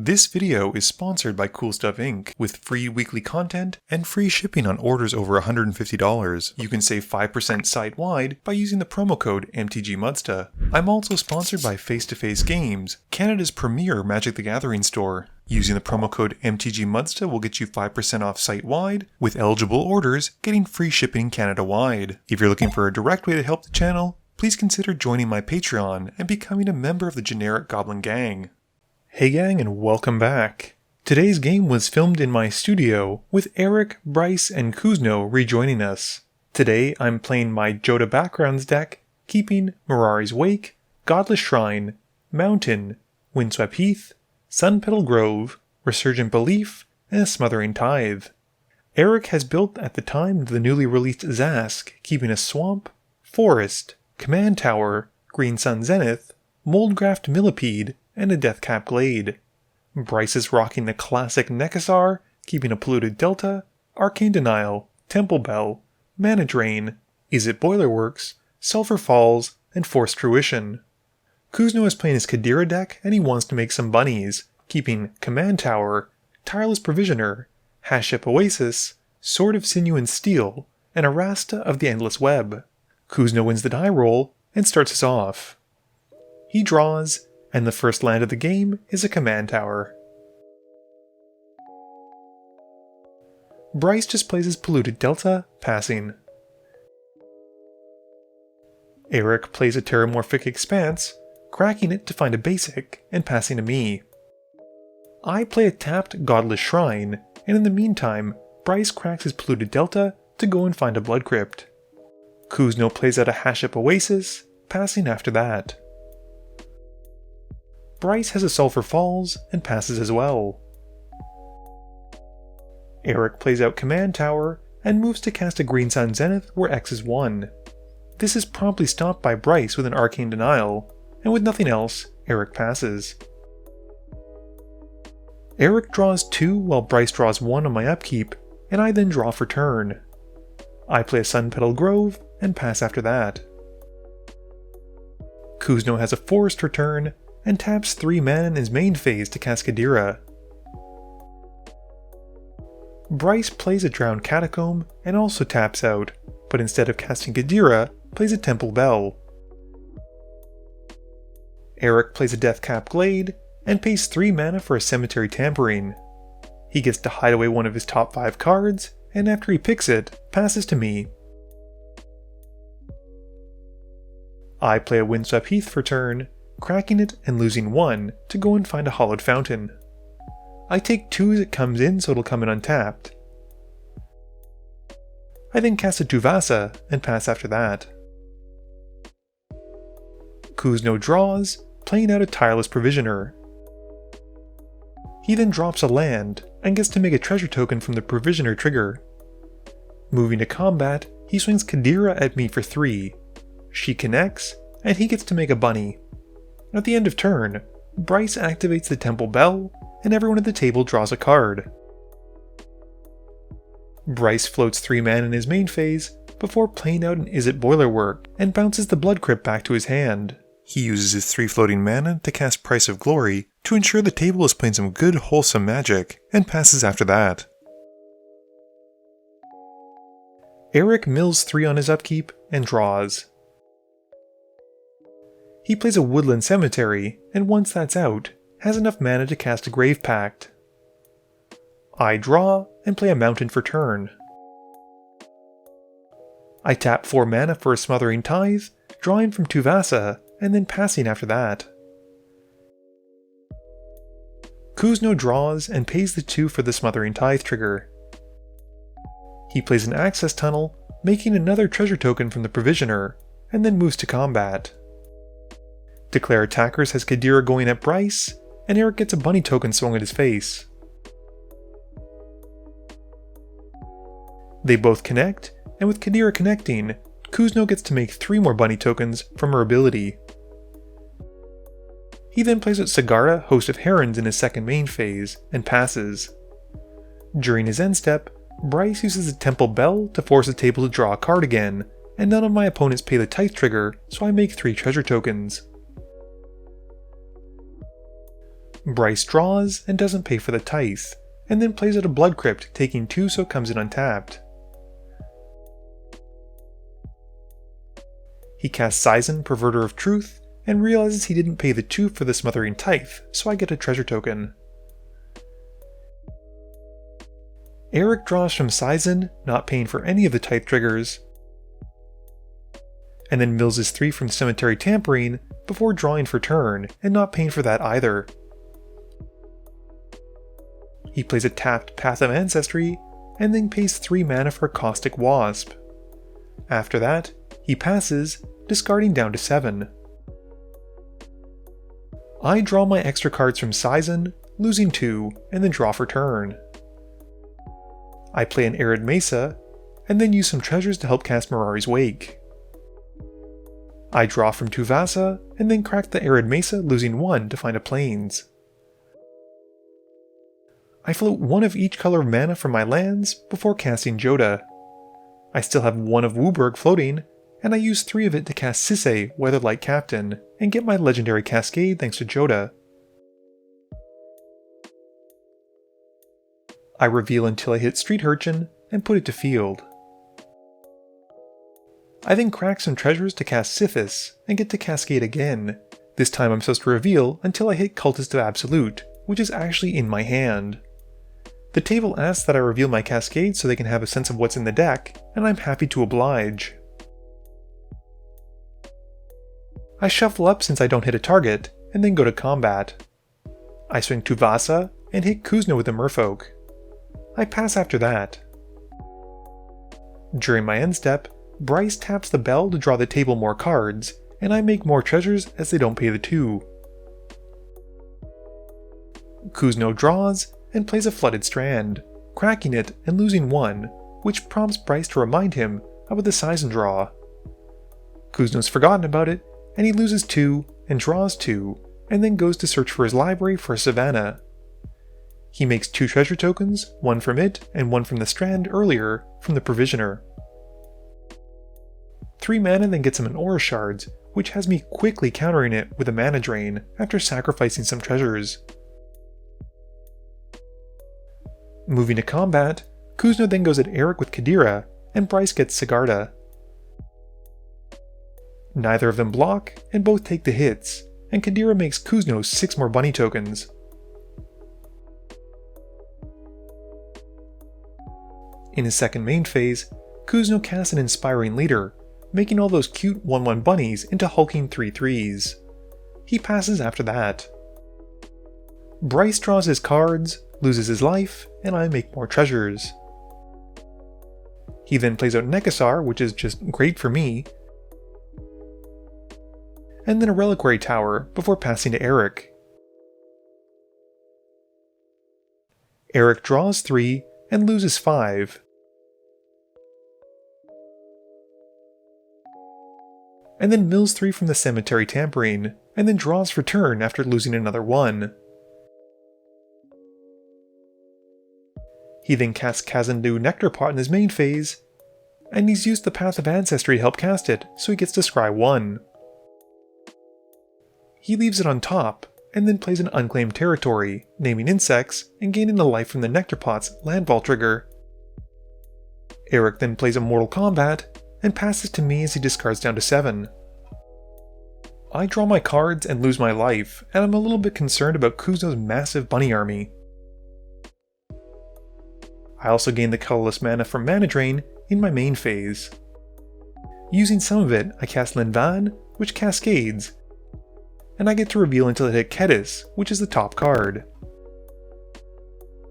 This video is sponsored by Cool Stuff Inc. with free weekly content and free shipping on orders over $150. You can save 5% site-wide by using the promo code MTGMudsta. I'm also sponsored by Face to Face Games, Canada's premier Magic the Gathering store. Using the promo code MTGMudsta will get you 5% off site-wide, with eligible orders getting free shipping Canada-wide. If you're looking for a direct way to help the channel, please consider joining my Patreon and becoming a member of the generic Goblin Gang. Hey gang, and welcome back. Today's game was filmed in my studio, with Eric, Bryce, and Kuzno rejoining us. Today I'm playing my Jodah backgrounds deck, keeping Mirari's Wake, Godless Shrine, Mountain, Windswept Heath, Sunpetal Grove, Resurgent Belief, and a Smothering Tithe. Eric has built at the time of the newly released Zask, keeping a Swamp, Forest, Command Tower, Green Sun Zenith, Moldgraft Millipede, and a Deathcap Glade. Bryce is rocking the classic Nekusar, keeping a Polluted Delta, Arcane Denial, Temple Bell, Mana Drain, Is It Boilerworks, Sulphur Falls, and Forced Fruition. Kuzno is playing his Cadira deck and he wants to make some bunnies, keeping Command Tower, Tireless Provisioner, Haship Oasis, Sword of Sinew and Steel, and Arasta of the Endless Web. Kuzno wins the die roll and starts us off. He draws, and the first land of the game is a Command Tower. Bryce just plays his Polluted Delta, passing. Eric plays a Terramorphic Expanse, cracking it to find a basic, and passing to me. I play a tapped Godless Shrine, and in the meantime, Bryce cracks his Polluted Delta to go and find a Blood Crypt. Kuzno plays out a Haship Oasis, passing after that. Bryce has a Sulphur Falls and passes as well. Eric plays out Command Tower and moves to cast a Green Sun Zenith where X is 1. This is promptly stopped by Bryce with an Arcane Denial, and with nothing else, Eric passes. Eric draws 2 while Bryce draws 1 on my upkeep, and I then draw for turn. I play a Sunpetal Grove and pass after that. Kuzno has a Forest return and taps 3 mana in his main phase to cast Cadira. Bryce plays a Drowned Catacomb and also taps out, but instead of casting Cadira, plays a Temple Bell. Eric plays a Deathcap Glade and pays 3 mana for a Cemetery Tampering. He gets to hide away one of his top 5 cards, and after he picks it, passes to me. I play a Windswept Heath for turn, cracking it and losing 1 to go and find a Hollowed Fountain. I take 2 as it comes in so it'll come in untapped. I then cast a Tuvasa and pass after that. Kuzno draws, playing out a Tireless Provisioner. He then drops a land and gets to make a treasure token from the Provisioner trigger. Moving to combat, he swings Cadira at me for 3. She connects, and he gets to make a bunny. At the end of turn, Bryce activates the Temple Bell, and everyone at the table draws a card. Bryce floats 3 mana in his main phase, before playing out an Is It Boilerwork, and bounces the Blood Crypt back to his hand. He uses his 3 floating mana to cast Price of Glory, to ensure the table is playing some good wholesome magic, and passes after that. Eric mills 3 on his upkeep, and draws. He plays a Woodland Cemetery, and once that's out, has enough mana to cast a Grave Pact. I draw, and play a Mountain for turn. I tap 4 mana for a Smothering Tithe, drawing from Tuvasa, and then passing after that. Kuzno draws and pays the 2 for the Smothering Tithe trigger. He plays an Access Tunnel, making another treasure token from the Provisioner, and then moves to combat. Declare Attackers has Cadira going at Bryce, and Eric gets a bunny token swung at his face. They both connect, and with Cadira connecting, Kuzno gets to make 3 more bunny tokens from her ability. He then plays out Sigarda, Host of Herons in his second main phase, and passes. During his end step, Bryce uses the Temple Bell to force the table to draw a card again, and none of my opponents pay the Tithe trigger, so I make 3 treasure tokens. Bryce draws and doesn't pay for the tithe, and then plays out a Blood Crypt, taking 2 so it comes in untapped. He casts Sizen, Perverter of Truth, and realizes he didn't pay the 2 for the Smothering Tithe, so I get a treasure token. Eric draws from Sizen, not paying for any of the tithe triggers, and then mills his 3 from Cemetery Tampering before drawing for turn, and not paying for that either. He plays a tapped Path of Ancestry, and then pays 3 mana for Caustic Wasp. After that, he passes, discarding down to 7. I draw my extra cards from Sizen, losing 2, and then draw for turn. I play an Arid Mesa, and then use some treasures to help cast Mirari's Wake. I draw from Tuvasa, and then crack the Arid Mesa, losing 1 to find a Plains. I float 1 of each color of mana from my lands before casting Jodah. I still have 1 of Wooburg floating, and I use 3 of it to cast Sisay, Weatherlight Captain, and get my legendary Cascade thanks to Jodah. I reveal until I hit Street Urchin, and put it to field. I then crack some treasures to cast Sithis, and get to Cascade again. This time I'm supposed to reveal until I hit Cultist of Absolute, which is actually in my hand. The table asks that I reveal my Cascade so they can have a sense of what's in the deck, and I'm happy to oblige. I shuffle up since I don't hit a target, and then go to combat. I swing Tuvasa, and hit Kuzno with the Merfolk. I pass after that. During my end step, Bryce taps the bell to draw the table more cards, and I make more treasures as they don't pay the 2. Kuzno draws, and plays a Flooded Strand, cracking it and losing 1, which prompts Bryce to remind him about the Sizen draw. Kuzno's forgotten about it, and he loses 2 and draws 2, and then goes to search for his library for a Savannah. He makes 2 treasure tokens, 1 from it and 1 from the Strand earlier from the Provisioner. 3 mana then gets him an Aura Shards, which has me quickly countering it with a mana drain after sacrificing some treasures. Moving to combat, Kuzno then goes at Eric with Cadira, and Bryce gets Sigarda. Neither of them block, and both take the hits, and Cadira makes Kuzno 6 more bunny tokens. In his second main phase, Kuzno casts an Inspiring Leader, making all those cute 1/1 bunnies into hulking 3/3s. He passes after that. Bryce draws his cards, loses his life, and I make more treasures. He then plays out Nekusar, which is just great for me, and then a Reliquary Tower before passing to Eric. Eric draws 3 and loses 5. And then mills 3 from the Cemetery Tampering, and then draws for turn after losing another 1. He then casts Kazandu Nectarpot in his main phase, and he's used the Path of Ancestry to help cast it, so he gets to scry 1. He leaves it on top, and then plays an Unclaimed Territory, naming insects, and gaining a life from the Nectarpot's Landfall trigger. Eric then plays a Mortal Combat, and passes to me as he discards down to 7. I draw my cards and lose my life, and I'm a little bit concerned about Kuzno's massive bunny army. I also gain the colorless mana from Mana Drain in my main phase. Using some of it, I cast Linvan, which cascades, and I get to reveal until I hit Kedis, which is the top card.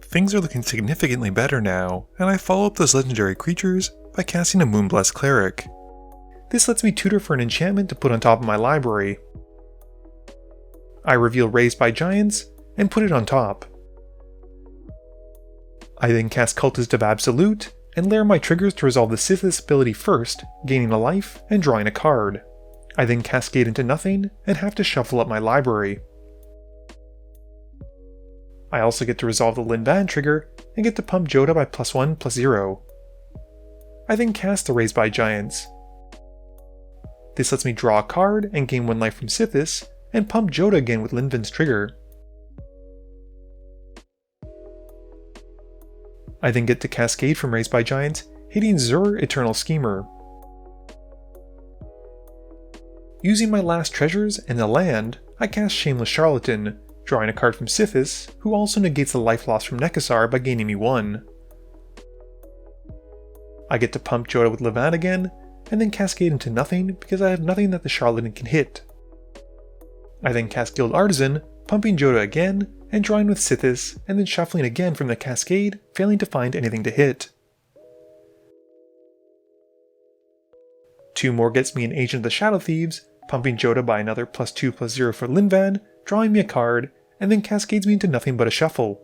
Things are looking significantly better now, and I follow up those legendary creatures by casting a Moonblessed Cleric. This lets me tutor for an enchantment to put on top of my library. I reveal Raised by Giants, and put it on top. I then cast Cultist of Absolute, and layer my triggers to resolve the Sithis ability first, gaining a life and drawing a card. I then cascade into nothing, and have to shuffle up my library. I also get to resolve the Linvan trigger, and get to pump Jodah by +1/+0. I then cast the Raised by Giants. This lets me draw a card and gain 1 life from Sithis, and pump Jodah again with Linvan's trigger. I then get to Cascade from Raised by Giants, hitting Zur Eternal Schemer. Using my last treasures and a land, I cast Shameless Charlatan, drawing a card from Sithis, who also negates the life loss from Nekusar by gaining me 1. I get to pump Jodah with Levan again, and then Cascade into nothing because I have nothing that the Charlatan can hit. I then cast Guild Artisan, pumping Jodah again, and drawing with Sithis, and then shuffling again from the Cascade, failing to find anything to hit. 2 more gets me an Agent of the Shadow Thieves, pumping Jodah by another +2/+0 for Linvan, drawing me a card, and then cascades me into nothing but a shuffle.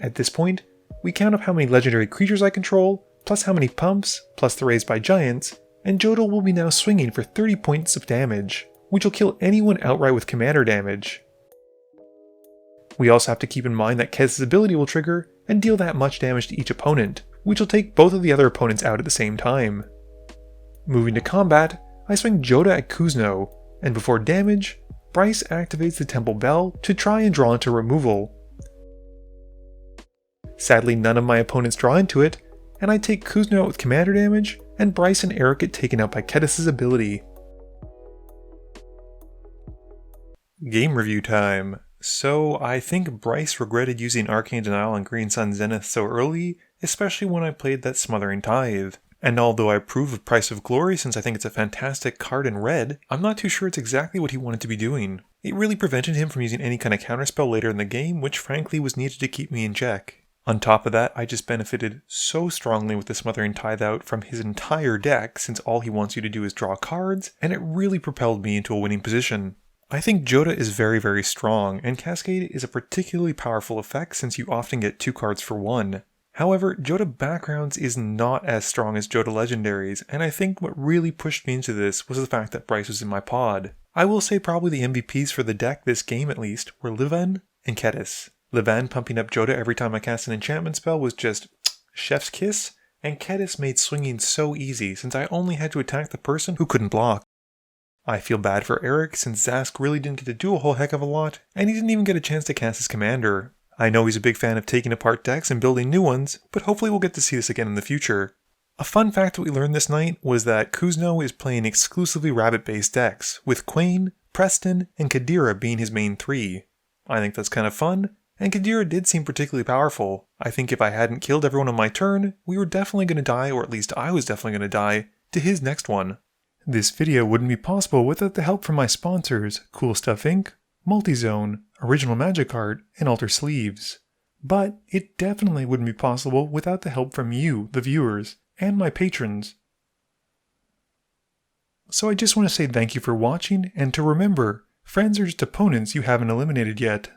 At this point, we count up how many legendary creatures I control, plus how many pumps, plus the Raised by Giants, and Jodah will be now swinging for 30 points of damage, which will kill anyone outright with commander damage. We also have to keep in mind that Kez's ability will trigger and deal that much damage to each opponent, which will take both of the other opponents out at the same time. Moving to combat, I swing Jodah at Kuzno, and before damage, Bryce activates the Temple Bell to try and draw into removal. Sadly, none of my opponents draw into it, and I take Kuzno out with commander damage, and Bryce and Eric get taken out by Kedis' ability. Game review time. So I think Bryce regretted using Arcane Denial on Green Sun Zenith so early, especially when I played that Smothering Tithe. And although I approve of Price of Glory since I think it's a fantastic card in red, I'm not too sure it's exactly what he wanted to be doing. It really prevented him from using any kind of counterspell later in the game, which frankly was needed to keep me in check. On top of that, I just benefited so strongly with the Smothering Tithe out from his entire deck since all he wants you to do is draw cards, and it really propelled me into a winning position. I think Jodah is very, very strong, and Cascade is a particularly powerful effect since you often get 2 cards for 1. However, Jodah Backgrounds is not as strong as Jodah Legendaries, and I think what really pushed me into this was the fact that Bryce was in my pod. I will say probably the MVPs for the deck this game at least were Levan and Kedis. Levan pumping up Jodah every time I cast an enchantment spell was just chef's kiss, and Kedis made swinging so easy since I only had to attack the person who couldn't block. I feel bad for Eric since Zask really didn't get to do a whole heck of a lot, and he didn't even get a chance to cast his commander. I know he's a big fan of taking apart decks and building new ones, but hopefully we'll get to see this again in the future. A fun fact that we learned this night was that Kuzno is playing exclusively rabbit-based decks, with Quain, Preston, and Cadira being his main 3. I think that's kind of fun, and Cadira did seem particularly powerful. I think if I hadn't killed everyone on my turn, we were definitely going to die, or at least I was definitely going to die, to his next one. This video wouldn't be possible without the help from my sponsors, Cool Stuff Inc., Multizone, Original Magic Art, and Alter Sleeves. But it definitely wouldn't be possible without the help from you, the viewers, and my patrons. So I just want to say thank you for watching, and to remember, friends are just opponents you haven't eliminated yet.